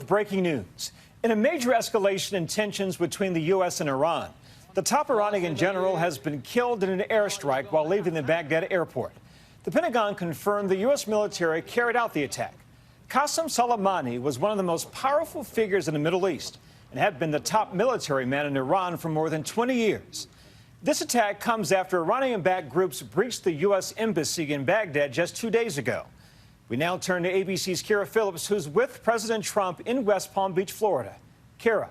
Breaking news. In a major escalation in tensions between the U.S. and Iran, the top Iranian general has been killed in an airstrike while leaving the Baghdad airport. The Pentagon confirmed the U.S. military carried out the attack. Qassem Soleimani was one of the most powerful figures in the Middle East and had been the top military man in Iran for more than 20 years. This attack comes after Iranian-backed groups breached the U.S. embassy in Baghdad just 2 days ago. We now turn to ABC's Kara Phillips, who's with President Trump in West Palm Beach, Florida. Kara.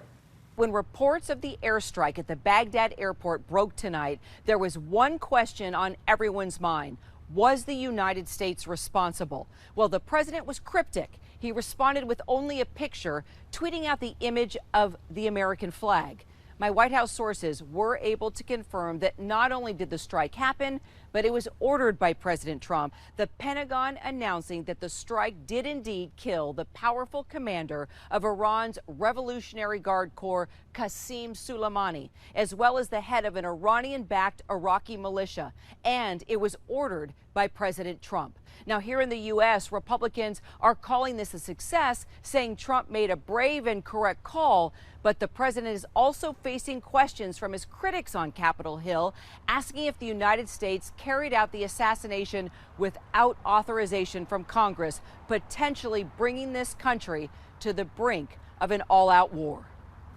When reports of the airstrike at the Baghdad airport broke tonight, there was one question on everyone's mind. Was the United States responsible? Well, the president was cryptic. He responded with only a picture, tweeting out the image of the American flag. My White House sources were able to confirm that not only did the strike happen, but it was ordered by President Trump. The Pentagon announcing that the strike did indeed kill the powerful commander of Iran's Revolutionary Guard Corps, Qassem Soleimani, as well as the head of an Iranian-backed Iraqi militia. And it was ordered by President Trump. Now, here in the U.S., Republicans are calling this a success, saying Trump made a brave and correct call. But the president is also facing questions from his critics on Capitol Hill, asking if the United States carried out the assassination without authorization from Congress, potentially bringing this country to the brink of an all-out war.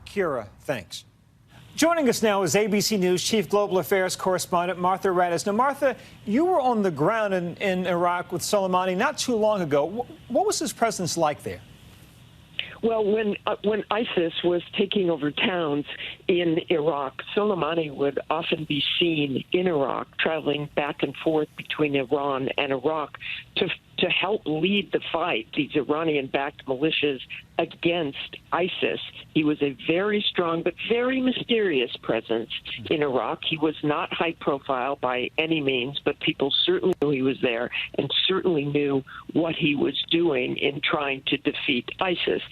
Kira, thanks. Joining us now is ABC News Chief Global Affairs Correspondent Martha Raddatz. Now, Martha, you were on the ground in Iraq with Soleimani not too long ago. What was his presence like there? Well, when ISIS was taking over towns in Iraq, Soleimani would often be seen in Iraq, traveling back and forth between Iran and Iraq to help lead the fight, these Iranian-backed militias against ISIS. He was a very strong but very mysterious presence in Iraq. He was not high profile by any means, but people certainly knew he was there and certainly knew what he was doing in trying to defeat ISIS.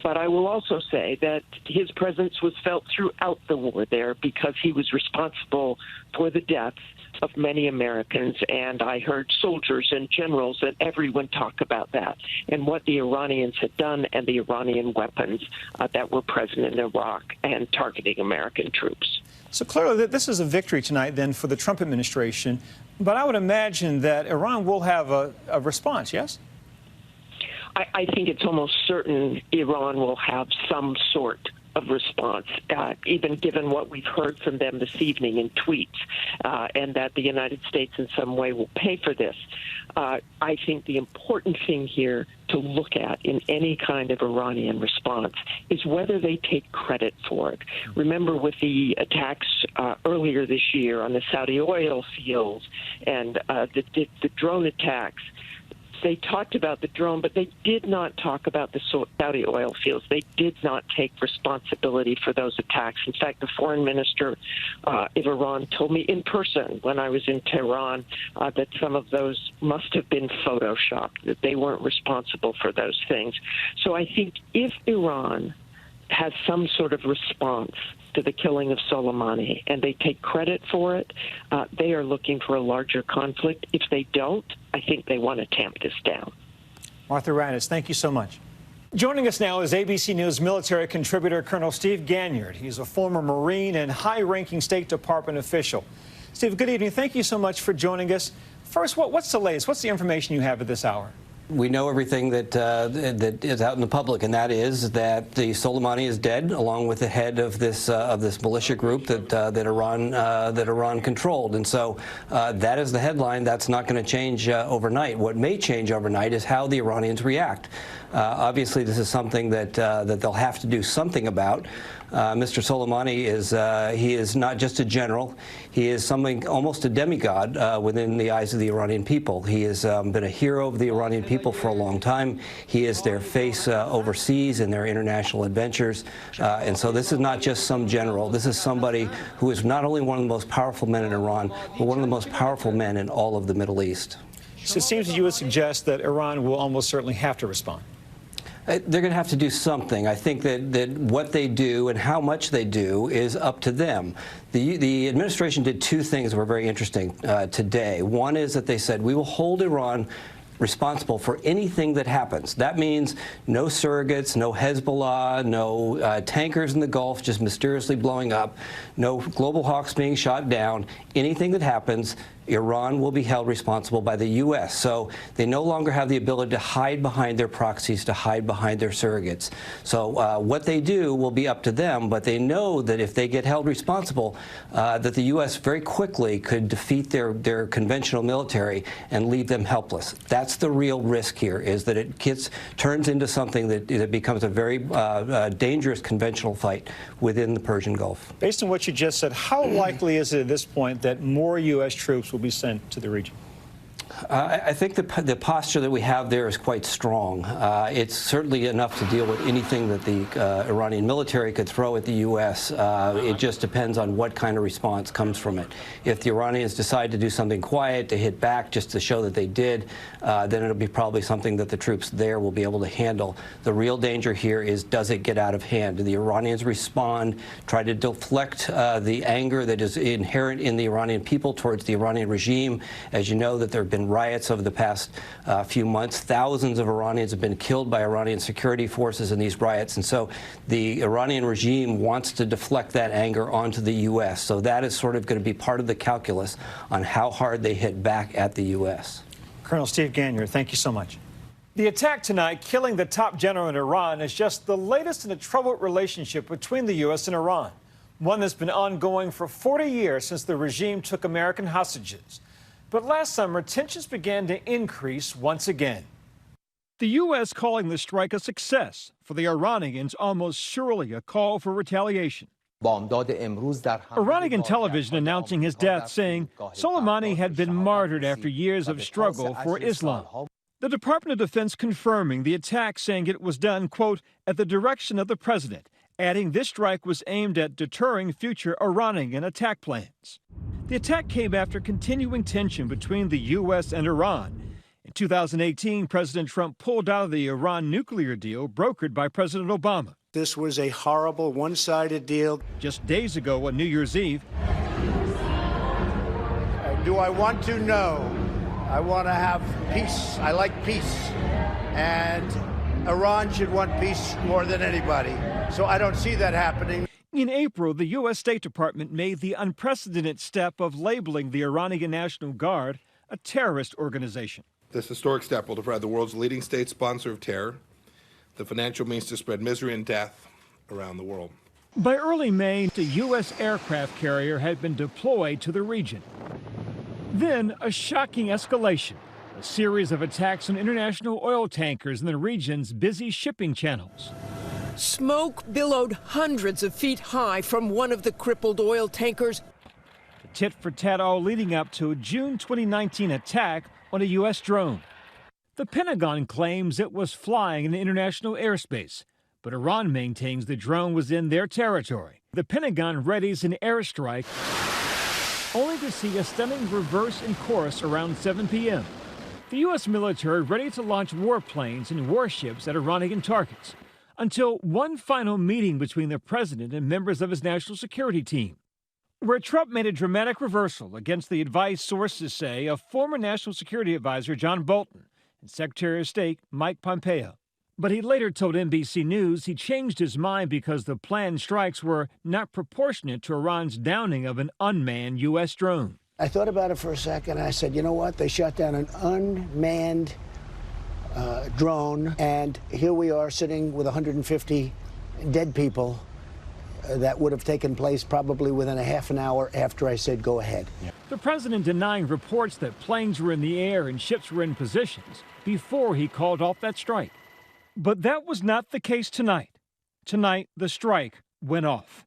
But I will also say that his presence was felt throughout the war there because he was responsible for the deaths of many Americans, and I heard soldiers and generals and everyone talk about that and what the Iranians had done and the Iranian weapons that were present in Iraq and targeting American troops. So clearly this is a victory tonight then for the Trump administration, but I would imagine that Iran will have a response, yes? I think it's almost certain Iran will have some sort of response, even given what we've heard from them this evening in tweets, and that the United States in some way will pay for this. I think the important thing here to look at in any kind of Iranian response is whether they take credit for it. Remember with the attacks earlier this year on the Saudi oil fields and the drone attacks, they talked about the drone, but they did not talk about the Saudi oil fields. They did not take responsibility for those attacks. In fact, the foreign minister of Iran told me in person when I was in Tehran that some of those must have been photoshopped, that they weren't responsible for those things. So I think if Iran has some sort of response to the killing of Soleimani and they take credit for it, they are looking for a larger conflict. If they don't, I think they want to tamp this down. Martha Raddatz, thank you so much. Joining us now is ABC News military contributor Colonel Steve Ganyard. He's a former Marine and high-ranking State Department official. Steve, good evening. Thank you so much for joining us. First, what's the latest? What's the information you have at this hour? We know everything that is out in the public, and that is that the Soleimani is dead, along with the head of this militia group that Iran controlled. And so that is the headline. That's not going to change overnight. What may change overnight is how the Iranians react. Obviously, this is something that they'll have to do something about. Mr. Soleimani is not just a general. He is something almost a demigod within the eyes of the Iranian people. He has been a hero of the Iranian people for a long time. He is their face overseas in their international adventures. And so this is not just some general. This is somebody who is not only one of the most powerful men in Iran, but one of the most powerful men in all of the Middle East. So it seems that you would suggest that Iran will almost certainly have to respond. They're going to have to do something. I think that what they do and how much they do is up to them. The administration did two things that were very interesting today. One is that they said, we will hold Iran responsible for anything that happens. That means no surrogates, no Hezbollah, no tankers in the Gulf just mysteriously blowing up, no global hawks being shot down. Anything that happens, Iran will be held responsible by the U.S. So they no longer have the ability to hide behind their proxies, to hide behind their surrogates. So what they do will be up to them, but they know that if they get held responsible, that the U.S. very quickly could defeat their conventional military and leave them helpless. That's the real risk here, is that it turns into something that becomes a very dangerous conventional fight within the Persian Gulf. Based on what you just said, how likely is it at this point that more U.S. troops will be sent to the region? I think the posture that we have there is quite strong. It's certainly enough to deal with anything that the Iranian military could throw at the U.S. It just depends on what kind of response comes from it. If the Iranians decide to do something quiet, to hit back just to show that they did, then it'll be probably something that the troops there will be able to handle. The real danger here is, does it get out of hand? Do the Iranians respond, try to deflect the anger that is inherent in the Iranian people towards the Iranian regime? As you know, that there have been riots over the past few months. Thousands of Iranians have been killed by Iranian security forces in these riots. And so the Iranian regime wants to deflect that anger onto the U.S. So that is sort of going to be part of the calculus on how hard they hit back at the U.S. Colonel Steve Gagnier, thank you so much. The attack tonight, killing the top general in Iran, is just the latest in a troubled relationship between the U.S. and Iran, one that's been ongoing for 40 years since the regime took American hostages. But last summer, tensions began to increase once again. The U.S. calling the strike a success. For the Iranians, almost surely a call for retaliation. Iranian television announcing his death, saying Soleimani had been martyred after years of struggle for Islam. The Department of Defense confirming the attack, saying it was done, quote, at the direction of the president, adding this strike was aimed at deterring future Iranian attack plans. The attack came after continuing tension between the U.S. and Iran. In 2018, President Trump pulled out of the Iran nuclear deal brokered by President Obama. This was a horrible, one-sided deal. Just days ago on New Year's Eve, Do I want to? No. I want to have peace. I like peace. And Iran should want peace more than anybody. So I don't see that happening. in April, the U.S. State Department made the unprecedented step of labeling the Iranian National Guard a terrorist organization. This historic step will deprive the world's leading state sponsor of terror the financial means to spread misery and death around the world. By early May, the U.S. aircraft carrier had been deployed to the region. Then, a shocking escalation, a series of attacks on international oil tankers in the region's busy shipping channels. Smoke billowed hundreds of feet high from one of the crippled oil tankers. The tit-for-tat all leading up to a June 2019 attack on a U.S. drone. The Pentagon claims it was flying in international airspace, but Iran maintains the drone was in their territory. The Pentagon readies an airstrike, only to see a stunning reverse in course around 7 p.m. The U.S. military ready to launch warplanes and warships at Iranian targets, until one final meeting between the president and members of his national security team, where Trump made a dramatic reversal against the advice sources say of former National Security Advisor John Bolton and Secretary of State Mike Pompeo. But he later told NBC News he changed his mind because the planned strikes were not proportionate to Iran's downing of an unmanned U.S. drone. I thought about it for a second. I said, you know what? They shot down an unmanned drone, and here we are sitting with 150 dead people. That would have taken place probably within a half an hour after I said go ahead. The president denying reports that planes were in the air and ships were in positions before he called off that strike. But that was not the case tonight. Tonight, the strike went off.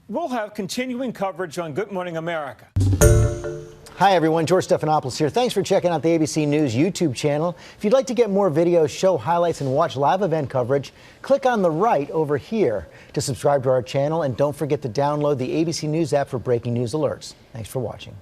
We'll have continuing coverage on Good Morning America. Hi, everyone. George Stephanopoulos here. Thanks for checking out the ABC News YouTube channel. If you'd like to get more videos, show highlights, and watch live event coverage, click on the right over here to subscribe to our channel. And don't forget to download the ABC News app for breaking news alerts. Thanks for watching.